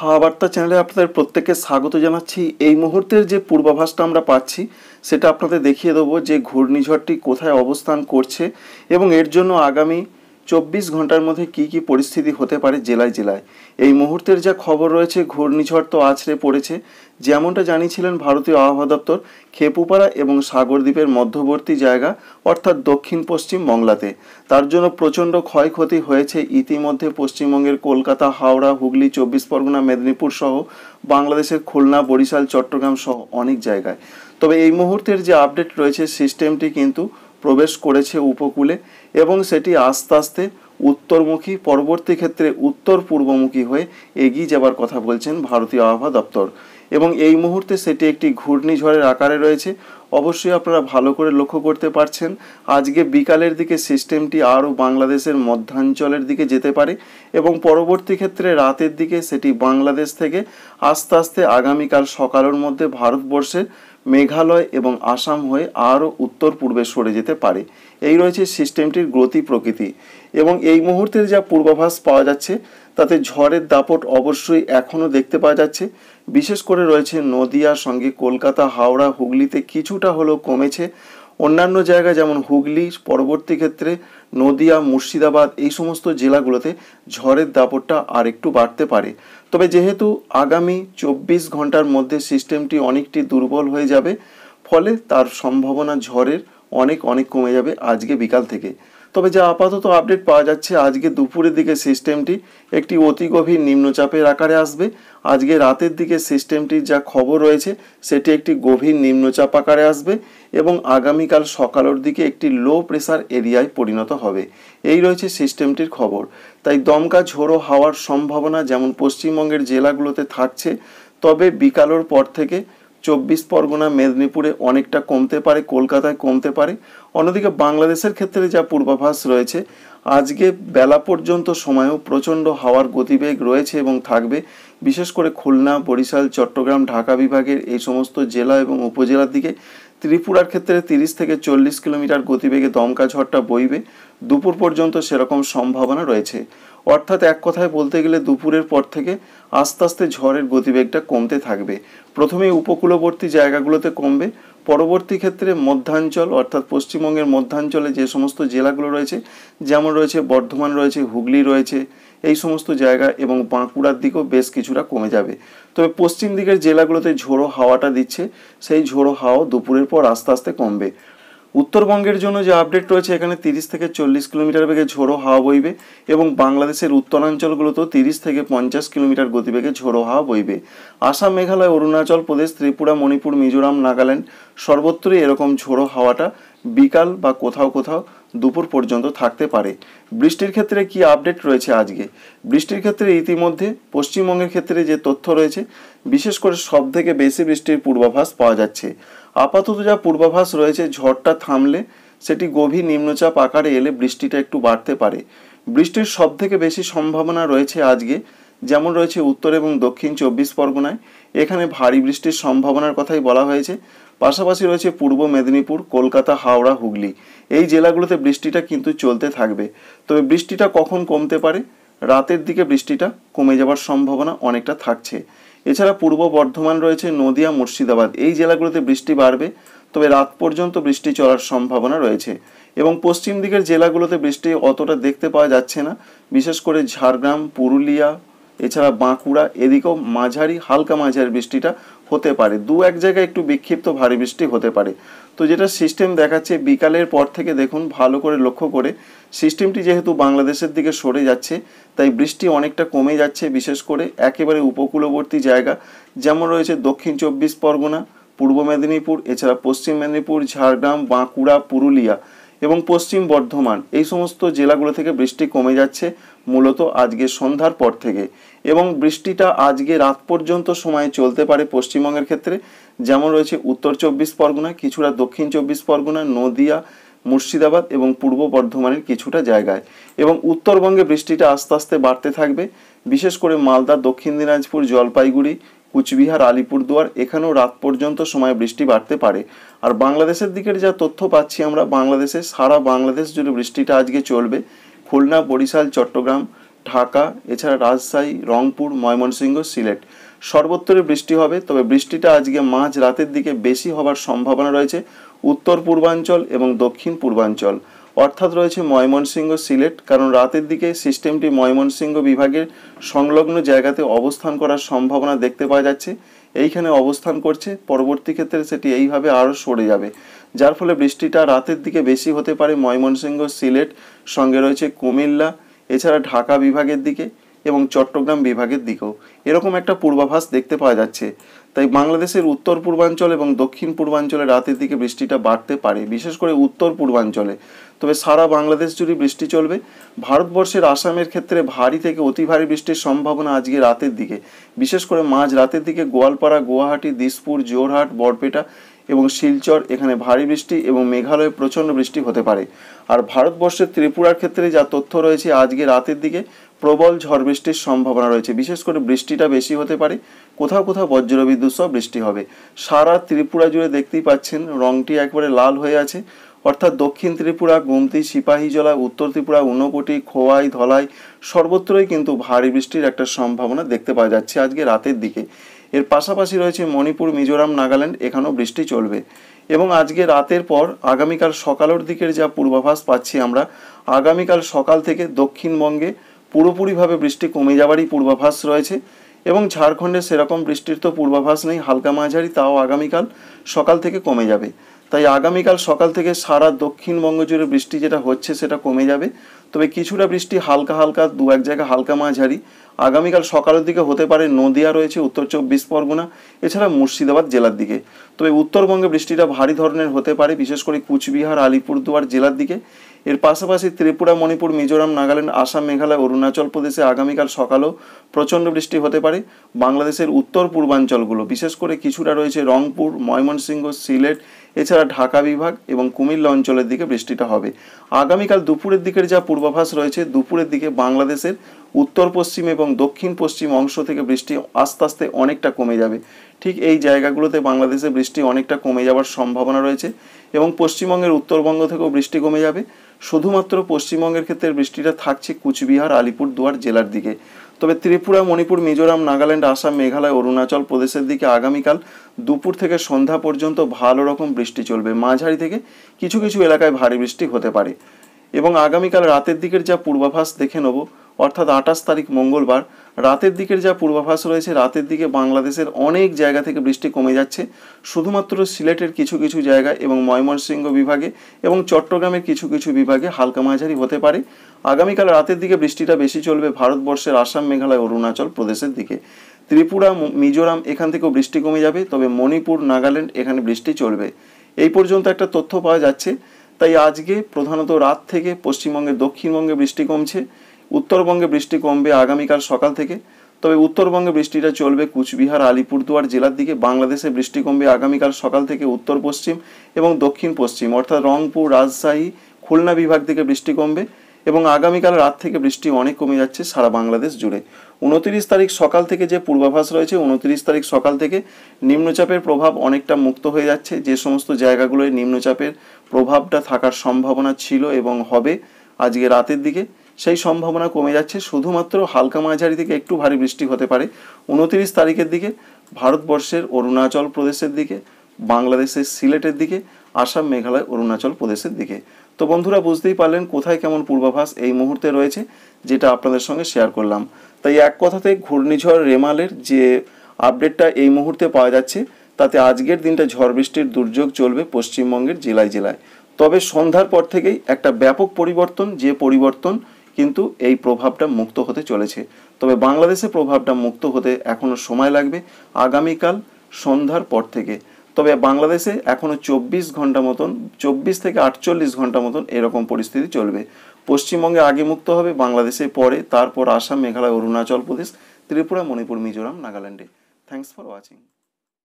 হাওয়া বার্তা চ্যানেলে আপনাদের প্রত্যেককে স্বাগত জানাচ্ছি। এই মুহূর্তের যে পূর্বাভাসটা আমরা পাচ্ছি সেটা আপনাদের দেখিয়ে দেবো যে ঘূর্ণিঝড়টি কোথায় অবস্থান করছে এবং এর জন্য আগামী 24 ঘন্টার মধ্যে কি কি পরিস্থিতি হতে পারে জেলায় জেলায়। এই মুহূর্তের যা খবর রয়েছে, ঘূর্ণিঝড় তো আছড়ে পড়েছে। যেমনটা জানিয়েছিলেন ভারতীয় আবহাওয়া দপ্তর, খেপুপাড়া এবং সাগরদ্বীপের মধ্যবর্তী জায়গা অর্থাৎ দক্ষিণ পশ্চিম বাংলাতে তার জন্য প্রচণ্ড ক্ষয়ক্ষতি হয়েছে ইতিমধ্যে পশ্চিমবঙ্গের কলকাতা, হাওড়া, হুগলি, 24 পরগনা, মেদিনীপুর সহ বাংলাদেশের খুলনা, বরিশাল, চট্টগ্রাম সহ অনেক জায়গায়। তবে এই মুহূর্তের যে আপডেট রয়েছে, সিস্টেমটি কিন্তু প্রবেশ করেছে উপকূলে এবং সেটি আস্তে আস্তে উত্তরমুখী, পরবর্তী ক্ষেত্রে উত্তর পূর্বমুখী হয়ে এগিয়ে যাবার কথা বলছেন ভারতীয় আবহাওয়া দপ্তর এবং এই মুহূর্তে সেটি একটি ঘূর্ণিঝড়ের আকারে রয়েছে। অবশ্যই আপনারা ভালো করে লক্ষ্য করতে পারছেন আজকে বিকালের দিকে সিস্টেমটি আরও বাংলাদেশের মধ্যাঞ্চলের দিকে যেতে পারে এবং পরবর্তী ক্ষেত্রে রাতের দিকে সেটি বাংলাদেশ থেকে আস্তে আস্তে আগামীকাল সকালের মধ্যে ভারতবর্ষের মেঘালয় এবং আসাম হয়ে আরও উত্তর পূর্বে সরে যেতে পারে। এই রয়েছে সিস্টেমটির গতি প্রকৃতি এবং এই মুহূর্তের যা পূর্বাভাস পাওয়া যাচ্ছে তাতে ঝড়ের দাপট অবশ্যই এখনও দেখতে পাওয়া যাচ্ছে। বিশেষ করে রয়েছে নদিয়ার সঙ্গে কলকাতা, হাওড়া, হুগলিতে কিছুটা হলেও কমেছে। অন্যান্য জায়গা যেমন হুগলি, পরবর্তী ক্ষেত্রে নদিয়া, মুর্শিদাবাদ এই সমস্ত জেলাগুলোতে ঝড়ের দাপটটা আর একটু বাড়তে পারে। তবে যেহেতু আগামী 24 ঘন্টার মধ্যে সিস্টেমটি অনেকটি দুর্বল হয়ে যাবে, ফলে তার সম্ভাবনা ঝড়ের অনেক কমে যাবে আজকে বিকাল থেকে। তবে যা আপাতত আপডেট পাওয়া যাচ্ছে, আজকে দুপুরের দিকে সিস্টেমটি একটি অতি গভীর নিম্নচাপের আকারে আসবে। আজকে রাতের দিকে সিস্টেমটির যা খবর রয়েছে সেটি একটি গভীর নিম্নচাপ আকারে আসবে এবং আগামীকাল সকালের দিকে একটি লো প্রেসার এরিয়ায় পরিণত হবে। এই রয়েছে সিস্টেমটির খবর। তাই দমকা ঝোড়ো হাওয়ার সম্ভাবনা যেমন পশ্চিমবঙ্গের জেলাগুলোতে থাকছে, তবে বিকালের পর থেকে 24 পরগনা, মেদিনীপুরে অনেকটা কমতে পারে, কলকাতায় কমতে পারে। অন্যদিকে বাংলাদেশের ক্ষেত্রে যা পূর্বাভাস রয়েছে, আজকে বেলা পর্যন্ত সময়ও প্রচণ্ড হাওয়ার গতিবেগ রয়েছে এবং থাকবে। বিশেষ করে খুলনা, বরিশাল, চট্টগ্রাম, ঢাকা বিভাগের এই সমস্ত জেলা এবং উপজেলার দিকে। ত্রিপুরার ক্ষেত্রে 30 থেকে 40 কিলোমিটার গতিবেগে দমকা ঝড়টা বইবে। দুপুর পর্যন্ত সেরকম সম্ভাবনা রয়েছে। অর্থাৎ এক কথায় বলতে গেলে দুপুরের পর থেকে আস্তে আস্তে ঝড়ের গতিবেগটা কমতে থাকবে। প্রথমে উপকূলবর্তী জায়গাগুলোতে কমবে, পরবর্তী ক্ষেত্রে মধ্যাঞ্চল অর্থাৎ পশ্চিমবঙ্গের মধ্যাঞ্চলে যে সমস্ত জেলাগুলো রয়েছে, যেমন রয়েছে বর্ধমান, রয়েছে হুগলি, রয়েছে এই সমস্ত জায়গা এবং বাঁকুড়ার দিকেও বেশ কিছুটা কমে যাবে। তবে পশ্চিম দিকের জেলাগুলোতে ঝোড়ো হাওয়াটা দিচ্ছে, সেই ঝোড়ো হাওয়া দুপুরের পর আস্তে আস্তে কমবে। উত্তরবঙ্গের জন্য যে আপডেট রয়েছে, এখানে 30 থেকে 40 কিলোমিটার বেগে ঝোড়ো হাওয়া বইবে এবং বাংলাদেশের উত্তরাঞ্চলগুলোতেও 30 থেকে 50 কিলোমিটার গতিবেগে ঝোড়ো হাওয়া বইবে। আসাম, মেঘালয়, অরুণাচল প্রদেশ, ত্রিপুরা, মণিপুর, মিজোরাম, নাগাল্যান্ড সর্বত্রই এরকম ঝোড়ো হাওয়াটা বিকাল বা কোথাও কোথাও দুপুর পর্যন্ত থাকতে পারে। বৃষ্টির ক্ষেত্রে কি আপডেট রয়েছে আজকে? বৃষ্টির ক্ষেত্রে ইতিমধ্যে পশ্চিমবঙ্গের ক্ষেত্রে যে তথ্য রয়েছে, বিশেষ করে সব থেকে বেশি বৃষ্টির পূর্বাভাস পাওয়া যাচ্ছে। আপাতত যা পূর্বাভাস রয়েছে, ঝড়টা থামলে সেটি গভীর নিম্নচাপ আকারে এলে বৃষ্টিটা একটু বাড়তে পারে। বৃষ্টির সব থেকে বেশি সম্ভাবনা রয়েছে আজকে, যেমন রয়েছে উত্তর এবং দক্ষিণ 24 পরগনায়, এখানে ভারী বৃষ্টির সম্ভাবনার কথাই বলা হয়েছে। পাশাপাশি রয়েছে পূর্ব মেদিনীপুর, কলকাতা, হাওড়া, হুগলি এই জেলাগুলোতে বৃষ্টিটা কিন্তু চলতে থাকবে। তবে বৃষ্টিটা কখন কমতে পারে? রাতের দিকে বৃষ্টিটা কমে যাওয়ার সম্ভাবনা অনেকটা থাকছে। এছাড়া পূর্ব বর্ধমান রয়েছে, নদিয়া, মুর্শিদাবাদ এই জেলাগুলোতে বৃষ্টি বাড়বে, তবে রাত পর্যন্ত বৃষ্টি চলার সম্ভাবনা রয়েছে এবং পশ্চিম দিকের জেলাগুলোতে বৃষ্টি অতটা দেখতে পাওয়া যাচ্ছে না। বিশেষ করে ঝাড়গ্রাম, পুরুলিয়া, এছাড়া বাঁকুড়া এদিকেও মাঝারি, হালকা মাঝারি বৃষ্টিটা হতে পারে। দু এক জায়গায় একটু বিক্ষিপ্ত ভারী বৃষ্টি হতে পারে। তো যেটা সিস্টেম দেখাচ্ছে, বিকালের পর থেকে দেখুন ভালো করে লক্ষ্য করে, সিস্টেমটি যেহেতু বাংলাদেশের দিকে সরে যাচ্ছে তাই বৃষ্টি অনেকটা কমে যাচ্ছে। বিশেষ করে একেবারে উপকূলবর্তী জায়গা যেমন রয়েছে দক্ষিণ 24 পরগনা, পূর্ব মেদিনীপুর, এছাড়া পশ্চিম মেদিনীপুর, ঝাড়গ্রাম, বাঁকুড়া, পুরুলিয়া এবং পশ্চিম বর্ধমান এই সমস্ত জেলাগুলো থেকে বৃষ্টি কমে যাচ্ছে মূলত আজকে সন্ধ্যার পর থেকে এবং বৃষ্টিটা আজকে রাত পর্যন্ত সময় চলতে পারে পশ্চিমবঙ্গের ক্ষেত্রে। যেমন রয়েছে উত্তর 24 পরগনা, কিছুটা দক্ষিণ 24 পরগনা, নদিয়া, মুর্শিদাবাদ এবং পূর্ব বর্ধমানের কিছুটা জায়গায় এবং উত্তরবঙ্গে বৃষ্টিটা আস্তে আস্তে বাড়তে থাকবে। বিশেষ করে মালদা, দক্ষিণ দিনাজপুর, জলপাইগুড়ি, কুচবিহার, আলিপুরদুয়ার এখানেও রাত পর্যন্ত সময় বৃষ্টি বাড়তে পারে। আর বাংলাদেশের দিকের যা তথ্য পাচ্ছি আমরা, বাংলাদেশে সারা বাংলাদেশ জুড়ে বৃষ্টিটা আজকে চলবে। খুলনা, বরিশাল, চট্টগ্রাম, ঢাকা, এছাড়া রাজশাহী, রংপুর, ময়মনসিংহ, সিলেট সর্বত্রই বৃষ্টি হবে। তবে বৃষ্টিটা আজকে মাঝ রাতের দিকে বেশি হবার সম্ভাবনা রয়েছে উত্তর পূর্বাঞ্চল এবং দক্ষিণ পূর্বাঞ্চল, অর্থাৎ রয়েছে ময়মনসিংহ, সিলেট। কারণ রাতের দিকে সিস্টেমটি ময়মনসিংহ বিভাগের সংলগ্ন জায়গাতে অবস্থান করার সম্ভাবনা দেখতে পাওয়া যাচ্ছে। এইখানে অবস্থান করছে, পরবর্তী ক্ষেত্রে সেটি এইভাবে আরও সরে যাবে, যার ফলে বৃষ্টিটা রাতের দিকে বেশি হতে পারে ময়মনসিংহ, সিলেট, সঙ্গে রয়েছে কুমিল্লা, এছাড়া ঢাকা বিভাগের দিকে এবং চট্টগ্রাম বিভাগের দিকেও এরকম একটা পূর্বাভাস দেখতে পাওয়া যাচ্ছে। তাই বাংলাদেশের উত্তর পূর্বাঞ্চল এবং দক্ষিণ পূর্বাঞ্চলে রাতের দিকে বৃষ্টিটা বাড়তে পারে, বিশেষ করে উত্তর পূর্বাঞ্চলে। তবে সারা বাংলাদেশ জুড়ে বৃষ্টি চলবে। ভারতবর্ষের আসামের ক্ষেত্রে ভারী থেকে অতি ভারী বৃষ্টির সম্ভাবনা আজকে রাতের দিকে, বিশেষ করে মাঝ রাতের দিকে গোয়ালপাড়া, গুয়াহাটি, দিসপুর, জোরহাট, বরপেটা এবং শিলচর এখানে ভারী বৃষ্টি এবং মেঘালয়ে প্রচণ্ড বৃষ্টি হতে পারে। আর ভারতবর্ষের ত্রিপুরার ক্ষেত্রে যা তথ্য রয়েছে, আজকে রাতের দিকে প্রবল ঝড় বৃষ্টির সম্ভাবনা রয়েছে, বিশেষ করে বৃষ্টিটা বেশি হতে পারে, কোথাও কোথাও বজ্রবিদ্যুৎ সহ বৃষ্টি হবে। সারা ত্রিপুরা জুড়ে দেখতেই পাচ্ছেন রংটি একবারে লাল হয়ে আছে, অর্থাৎ দক্ষিণ ত্রিপুরা, গুমতি, সিপাহীজলা, উত্তর ত্রিপুরা, ঊনকোটি, খোয়াই, ধলাই সর্বত্রই কিন্তু ভারী বৃষ্টির একটা সম্ভাবনা দেখতে পাওয়া যাচ্ছে আজকে রাতের দিকে। এর পাশাপাশি রয়েছে মণিপুর, মিজোরাম, নাগাল্যান্ড, এখানেও বৃষ্টি চলবে। এবং আজকে রাতের পর আগামীকাল সকালের দিকের যা পূর্বাভাস পাচ্ছি আমরা, আগামীকাল সকাল থেকে দক্ষিণবঙ্গে পুরোপুরিভাবে বৃষ্টি কমে যাওয়ারই পূর্বাভাস রয়েছে। এবং ঝাড়খণ্ডে সেরকম বৃষ্টির তো পূর্বাভাস নেই, হালকা মাঝারি, তাও আগামীকাল সকাল থেকে কমে যাবে। তাই আগামীকাল সকাল থেকে সারা দক্ষিণবঙ্গ জুড়ে বৃষ্টি যেটা হচ্ছে সেটা কমে যাবে। তবে কিছুটা বৃষ্টি হালকা হালকা দু এক জায়গায় হালকা মাঝারি আগামীকাল সকালের দিকে হতে পারে। নদিয়া রয়েছে, উত্তর চব্বিশ পরগনা, এছাড়া মুর্শিদাবাদ জেলার দিকে। তবে উত্তরবঙ্গে বৃষ্টিটা ভারী ধরনের হতে পারে, বিশেষ করে কুচবিহার, আলিপুরদুয়ার জেলার দিকে। এর পাশাপাশি ত্রিপুরা, মণিপুর, মিজোরাম, নাগাল্যান্ড, আসাম, মেঘালয়, অরুণাচল প্রদেশে আগামীকাল সকালেও প্রচণ্ড বৃষ্টি হতে পারে। বাংলাদেশের উত্তর পূর্বাঞ্চলগুলো, বিশেষ করে কিছুটা রয়েছে রংপুর, ময়মনসিংহ, সিলেট, এছাড়া ঢাকা বিভাগ এবং কুমিল্লা অঞ্চলের দিকে বৃষ্টিটা হবে। আগামীকাল দুপুরের দিকের যা পূর্বাভাস রয়েছে, দুপুরের দিকে বাংলাদেশের উত্তর পশ্চিম এবং দক্ষিণ পশ্চিম অংশ থেকে বৃষ্টি আস্তে আস্তে অনেকটা কমে যাবে। ঠিক এই জায়গাগুলোতে বাংলাদেশে বৃষ্টি অনেকটা কমে যাওয়ার সম্ভাবনা রয়েছে এবং পশ্চিমবঙ্গের উত্তরবঙ্গ থেকেও বৃষ্টি কমে যাবে। শুধুমাত্র পশ্চিমবঙ্গের ক্ষেত্রে বৃষ্টিটা থাকছে কুচবিহার, আলিপুরদুয়ার জেলার দিকে। তবে ত্রিপুরা, মণিপুর, মিজোরাম, নাগাল্যান্ড, আসাম, মেঘালয়, অরুণাচল প্রদেশের দিকে আগামীকাল দুপুর থেকে সন্ধ্যা পর্যন্ত ভালো রকম বৃষ্টি চলবে, মাঝারি থেকে কিছু কিছু এলাকায় ভারী বৃষ্টি হতে পারে। এবং আগামীকাল রাতের দিকের যা পূর্বাভাস দেখে নেব, অর্থাৎ 28 তারিখ মঙ্গলবার রাতের দিকের যা পূর্বাভাস রয়েছে, রাতের দিকে বাংলাদেশের অনেক জায়গা থেকে বৃষ্টি কমে যাচ্ছে। শুধুমাত্র সিলেটের কিছু কিছু জায়গা এবং ময়মনসিংহ বিভাগে এবং চট্টগ্রামের কিছু কিছু বিভাগে হালকা মাঝারি হতে পারে। আগামীকাল রাতের দিকে বৃষ্টিটা বেশি চলবে ভারতবর্ষের আসাম, মেঘালয়, অরুণাচল প্রদেশের দিকে। ত্রিপুরা, মিজোরাম এখান থেকেও বৃষ্টি কমে যাবে, তবে মণিপুর, নাগাল্যান্ড এখানে বৃষ্টি চলবে। এই পর্যন্ত একটা তথ্য পাওয়া যাচ্ছে। তাই আজকে প্রধানত রাত থেকে পশ্চিমবঙ্গে, দক্ষিণবঙ্গে বৃষ্টি কমছে, উত্তরবঙ্গে বৃষ্টি কমবে আগামীকাল সকাল থেকে। তবে উত্তরবঙ্গে বৃষ্টিটা চলবে কুচবিহার, আলিপুরদুয়ার জেলার দিকে। বাংলাদেশে বৃষ্টি কমবে আগামীকাল সকাল থেকে উত্তর পশ্চিম এবং দক্ষিণ পশ্চিম, অর্থাৎ রংপুর, রাজশাহী, খুলনা বিভাগ থেকে বৃষ্টি কমবে এবং আগামীকাল রাত থেকে বৃষ্টি অনেক কমে যাচ্ছে সারা বাংলাদেশ জুড়ে। 29 তারিখ সকাল থেকে যে পূর্বাভাস রয়েছে, 29 তারিখ সকাল থেকে নিম্নচাপের প্রভাব অনেকটা মুক্ত হয়ে যাচ্ছে। যে সমস্ত জায়গাগুলোয় নিম্নচাপের প্রভাবটা থাকার সম্ভাবনা ছিল এবং হবে আজকে রাতের দিকে, সেই সম্ভাবনা কমে যাচ্ছে। শুধুমাত্র হালকা মাঝারি থেকে একটু ভারী বৃষ্টি হতে পারে 29 তারিখের দিকে ভারতবর্ষের অরুণাচল প্রদেশের দিকে, বাংলাদেশের সিলেটের দিকে, আসাম, মেঘালয়, অরুণাচল প্রদেশের দিকে। তো বন্ধুরা, বুঝতেই পারলেন কোথায় কেমন পূর্বাভাস এই মুহূর্তে রয়েছে, যেটা আপনাদের সঙ্গে শেয়ার করলাম। তাই এক কথাতে ঘূর্ণিঝড় রেমালের যে আপডেটটা এই মুহূর্তে পাওয়া যাচ্ছে, তাতে আজকের দিনটা ঝড় বৃষ্টির দুর্যোগ চলবে পশ্চিমবঙ্গের জেলায় জেলায়। তবে সন্ধ্যার পর থেকেই একটা ব্যাপক পরিবর্তন, যে পরিবর্তন কিন্তু এই প্রভাবটা মুক্ত হতে চলেছে। তবে বাংলাদেশে প্রভাবটা মুক্ত হতে এখনও সময় লাগবে, আগামীকাল সন্ধ্যার পর থেকে। তবে বাংলাদেশে এখনও 24 ঘন্টা মতন, 24 থেকে 48 ঘন্টা মতন এরকম পরিস্থিতি চলবে। পশ্চিমবঙ্গে আগে মুক্ত হবে, বাংলাদেশে পরে, তারপর আসাম, মেঘালয়, অরুণাচল প্রদেশ, ত্রিপুরা, মণিপুর, মিজোরাম, নাগাল্যান্ডে। Thanks for watching.